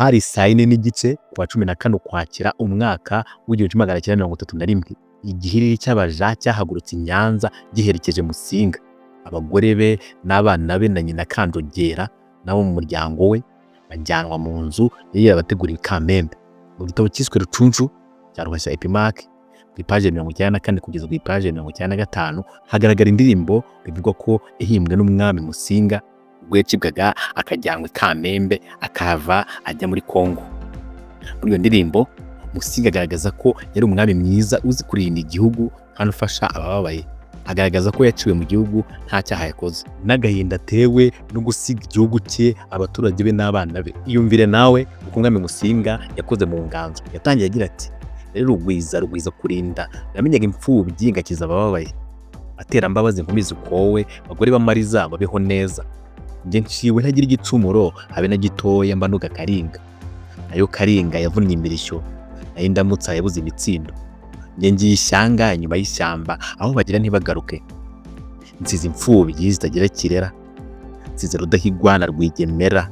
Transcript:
hari saa yine n'igice kuwa 14 Ukwakira umwaka w'1931 igihiriri cy'abaja cyahagurutse i Nyanza giherekeje Musinga, abagore be n'abana be na nyina Kanjogera nabo mu muryango we bajyanwa mu nzu yari yabateguriye i Kamembe. Mu gitabo cyiswe Rucuncu cya Ruhashya Epimaque ku ipaje 94 kugeza ku ipaje 95 hagaragara indirimbo bivugwa ko yahimbwe n'umwami Musinga ubwo yacibwaga akajyanwa i Kamembe akava ajya muri Kongo. Muri iyo ndirimbo Musinga agaragaza ko yari umwami mwiza uzi kurinda igihugu kandi ufasha abababaye, agaragaza ko yaciwe mu gihugu nta cyaha yakoze, n'agahinda atewe no gusiga igihugu cye, abaturage be n'abana be. Iyumvire nawe uko umwami Musinga yakoze mu Nganzo. Yatangiye agira ati: rero rugwiza kurinda, namenyaga imfubyi ngakiza abababaye, atera mbabazi inkumi zikowe, bagore b'amariza babeho neza. Njye nciwe ntagira igicumuro habe na gitoya mbanuga Karinga, nayo Karinga yavunnye imirishyo, nayo Indamutsa yabuze imitsindo. Njye ngiye ishyanga inyuma y'ishyamba, aho bagira ntibagaruke. Nsize imfubyi zitagira kirera, nsize Rudahigwa na Rwigemera,